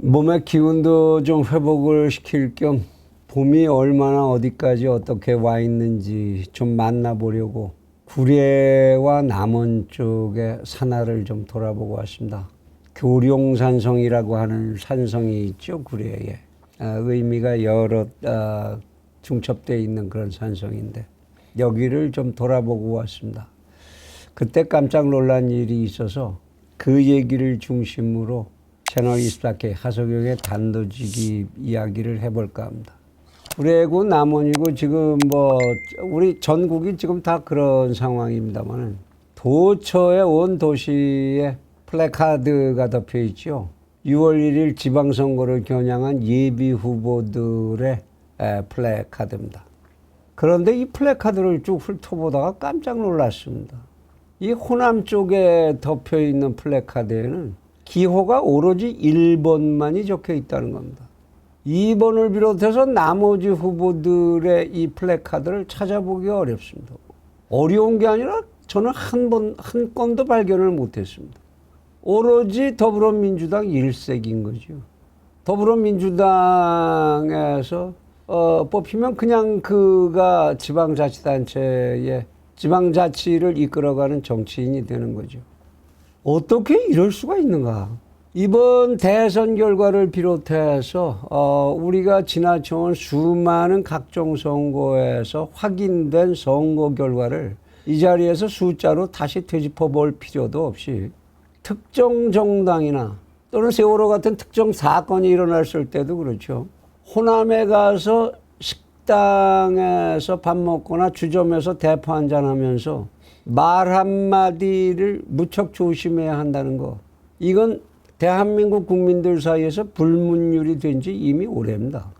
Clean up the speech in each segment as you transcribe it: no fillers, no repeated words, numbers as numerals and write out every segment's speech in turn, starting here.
몸의 기운도 좀 회복을 시킬 겸 봄이 얼마나 어디까지 어떻게 와 있는지 좀 만나보려고 구례와 남원 쪽의 산하를 좀 돌아보고 왔습니다. 교룡산성이라고 하는 산성이 있죠, 구례에. 의미가 여러 중첩되어 있는 그런 산성인데 여기를 좀 돌아보고 왔습니다. 그때 깜짝 놀란 일이 있어서 그 얘기를 중심으로 채널 24K 하석영의 단도직입 이야기를 해볼까 합니다. 구례고 남원이고 지금 우리 전국이 지금 다 그런 상황입니다만은 도처에 온 도시에 플래카드가 덮여 있죠. 6월 1일 지방선거를 겨냥한 예비 후보들의 플래카드입니다. 그런데 이 플래카드를 쭉 훑어보다가 깜짝 놀랐습니다. 이 호남 쪽에 덮여 있는 플래카드에는 기호가 오로지 1번만이 적혀 있다는 겁니다. 2번을 비롯해서 나머지 후보들의 이 플래카드를 찾아보기 어렵습니다. 어려운 게 아니라 저는 한 건도 발견을 못했습니다. 오로지 더불어민주당 일색인 거죠. 더불어민주당에서 뽑히면 그냥 그가 지방자치단체의 지방자치를 이끌어가는 정치인이 되는 거죠. 어떻게 이럴 수가 있는가? 이번 대선 결과를 비롯해서 우리가 지나쳐온 수많은 각종 선거에서 확인된 선거 결과를 이 자리에서 숫자로 다시 되짚어 볼 필요도 없이 특정 정당이나 또는 세월호 같은 특정 사건이 일어났을 때도 그렇죠. 호남에 가서 식당에서 밥 먹거나 주점에서 대포 한잔 하면서 말 한마디를 무척 조심해야 한다는 거. 이건 대한민국 국민들 사이에서 불문율이 된 지 이미 오래입니다.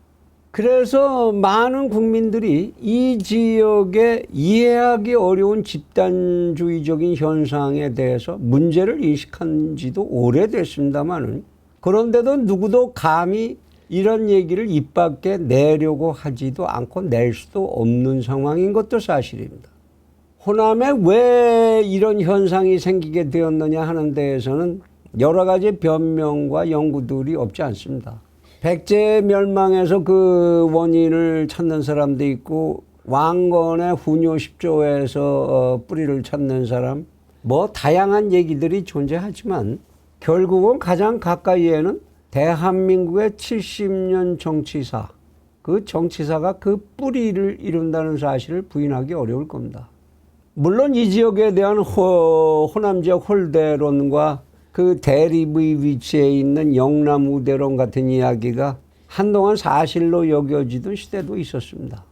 그래서 많은 국민들이 이 지역의 이해하기 어려운 집단주의적인 현상에 대해서 문제를 인식한 지도 오래됐습니다만은 그런데도 누구도 감히 이런 얘기를 입 밖에 내려고 하지도 않고 낼 수도 없는 상황인 것도 사실입니다. 호남에 왜 이런 현상이 생기게 되었느냐 하는 데에서는 여러 가지 변명과 연구들이 없지 않습니다. 백제 멸망에서 그 원인을 찾는 사람도 있고 왕건의 훈요 10조에서 뿌리를 찾는 사람 다양한 얘기들이 존재하지만 결국은 가장 가까이에는 대한민국의 70년 정치사, 그 정치사가 그 뿌리를 이룬다는 사실을 부인하기 어려울 겁니다. 물론 이 지역에 대한 호남 지역 홀대론과 그 대립의 위치에 있는 영남 우대론 같은 이야기가 한동안 사실로 여겨지던 시대도 있었습니다.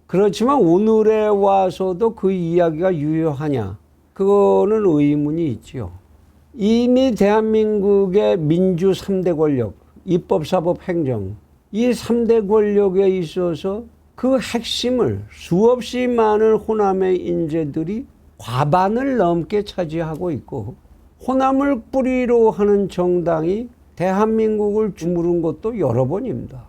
그렇지만 오늘에 와서도 그 이야기가 유효하냐? 그거는 의문이 있지요. 이미 대한민국의 민주 3대 권력, 입법, 사법, 행정, 이 3대 권력에 있어서 그 핵심을 수없이 많은 호남의 인재들이 과반을 넘게 차지하고 있고 호남을 뿌리로 하는 정당이 대한민국을 주무른 것도 여러 번입니다.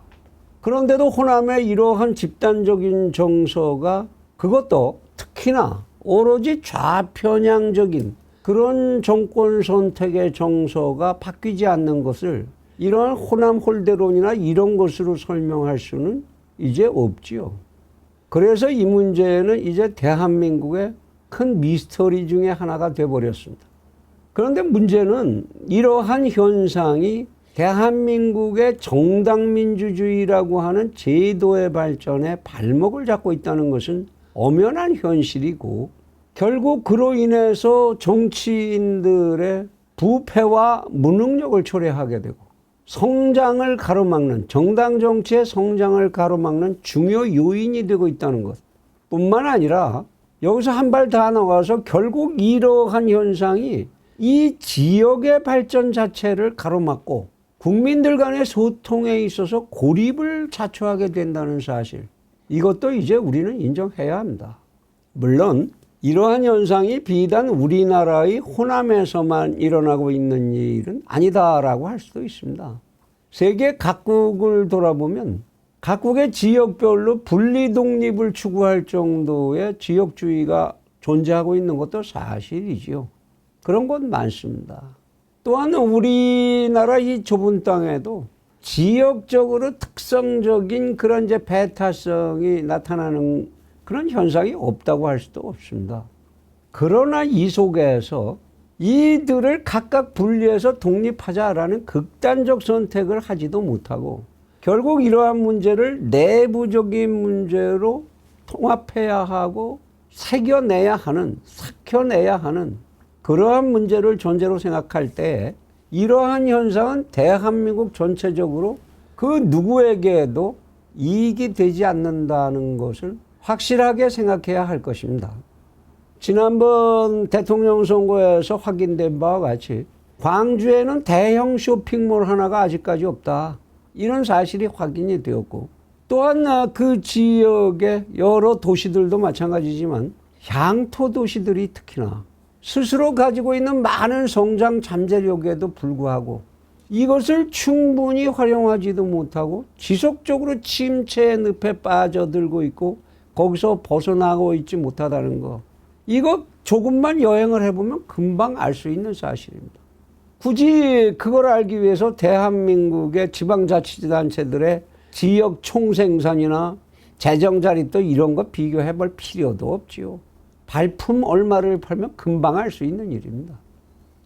그런데도 호남의 이러한 집단적인 정서가 그것도 특히나 오로지 좌편향적인 그런 정권 선택의 정서가 바뀌지 않는 것을 이러한 호남 홀대론이나 이런 것으로 설명할 수는 이제 없지요. 그래서 이 문제는 이제 대한민국의 큰 미스터리 중에 하나가 돼버렸습니다. 그런데 문제는 이러한 현상이 대한민국의 정당민주주의라고 하는 제도의 발전에 발목을 잡고 있다는 것은 엄연한 현실이고 결국 그로 인해서 정치인들의 부패와 무능력을 초래하게 되고 성장을 가로막는 정당 정치의 성장을 가로막는 중요 요인이 되고 있다는 것 뿐만 아니라 여기서 한 발 더 나가서 결국 이러한 현상이 이 지역의 발전 자체를 가로막고 국민들 간의 소통에 있어서 고립을 자초하게 된다는 사실 이것도 이제 우리는 인정해야 합니다. 물론 이러한 현상이 비단 우리나라의 호남에서만 일어나고 있는 일은 아니다라고 할 수도 있습니다. 세계 각국을 돌아보면 각국의 지역별로 분리 독립을 추구할 정도의 지역주의가 존재하고 있는 것도 사실이지요. 그런 건 많습니다. 또한 우리나라 이 좁은 땅에도 지역적으로 특성적인 그런 이제 배타성이 나타나는 그런 현상이 없다고 할 수도 없습니다. 그러나 이 속에서 이들을 각각 분리해서 독립하자라는 극단적 선택을 하지도 못하고 결국 이러한 문제를 내부적인 문제로 통합해야 하고 새겨내야 하는, 삭혀내야 하는 그러한 문제를 존재로 생각할 때 이러한 현상은 대한민국 전체적으로 그 누구에게도 이익이 되지 않는다는 것을 확실하게 생각해야 할 것입니다. 지난번 대통령 선거에서 확인된 바와 같이 광주에는 대형 쇼핑몰 하나가 아직까지 없다. 이런 사실이 확인이 되었고 또한 그 지역의 여러 도시들도 마찬가지지만 향토 도시들이 특히나 스스로 가지고 있는 많은 성장 잠재력에도 불구하고 이것을 충분히 활용하지도 못하고 지속적으로 침체의 늪에 빠져들고 있고 거기서 벗어나고 있지 못하다는 거. 이거 조금만 여행을 해보면 금방 알 수 있는 사실입니다. 굳이 그걸 알기 위해서 대한민국의 지방자치단체들의 지역 총생산이나 재정자립도 이런 거 비교해 볼 필요도 없지요. 발품 얼마를 팔면 금방 알 수 있는 일입니다.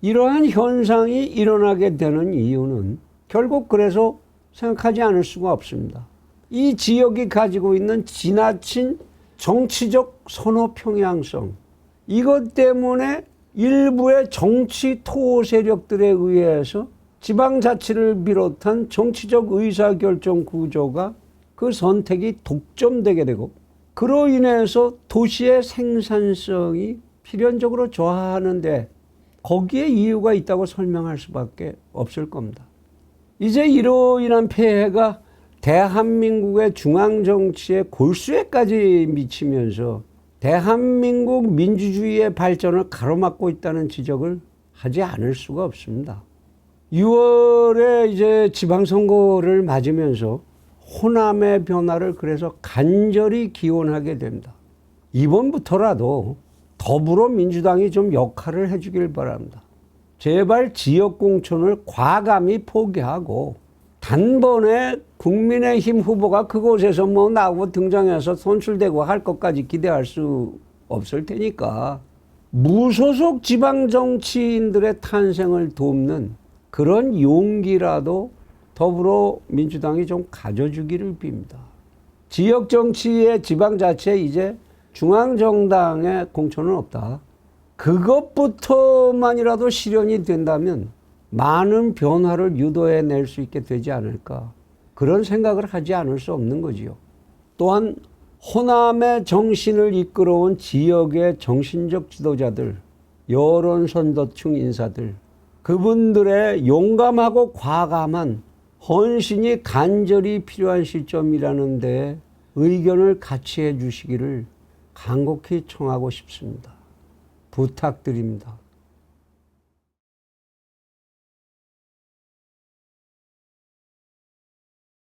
이러한 현상이 일어나게 되는 이유는 결국 그래서 생각하지 않을 수가 없습니다. 이 지역이 가지고 있는 지나친 정치적 선호 평양성, 이것 때문에 일부의 정치 토호 세력들에 의해서 지방자치를 비롯한 정치적 의사결정 구조가 그 선택이 독점되게 되고 그로 인해서 도시의 생산성이 필연적으로 저하하는데 거기에 이유가 있다고 설명할 수밖에 없을 겁니다. 이제 이로 인한 폐해가 대한민국의 중앙정치의 골수에까지 미치면서 대한민국 민주주의의 발전을 가로막고 있다는 지적을 하지 않을 수가 없습니다. 6월에 이제 지방선거를 맞으면서 호남의 변화를 그래서 간절히 기원하게 됩니다. 이번부터라도 더불어민주당이 좀 역할을 해주길 바랍니다. 제발 지역공천을 과감히 포기하고 단번에 국민의힘 후보가 그곳에서 뭐 나오고 등장해서 선출되고 할 것까지 기대할 수 없을 테니까 무소속 지방정치인들의 탄생을 돕는 그런 용기라도 더불어민주당이 좀 가져주기를 빕니다. 지역정치의 지방자치에 이제 중앙정당의 공천은 없다. 그것부터만이라도 실현이 된다면 많은 변화를 유도해낼 수 있게 되지 않을까. 그런 생각을 하지 않을 수 없는 거지요. 또한 호남의 정신을 이끌어온 지역의 정신적 지도자들, 여론선도층 인사들, 그분들의 용감하고 과감한 헌신이 간절히 필요한 시점이라는 데 의견을 같이 해 주시기를 간곡히 청하고 싶습니다. 부탁드립니다.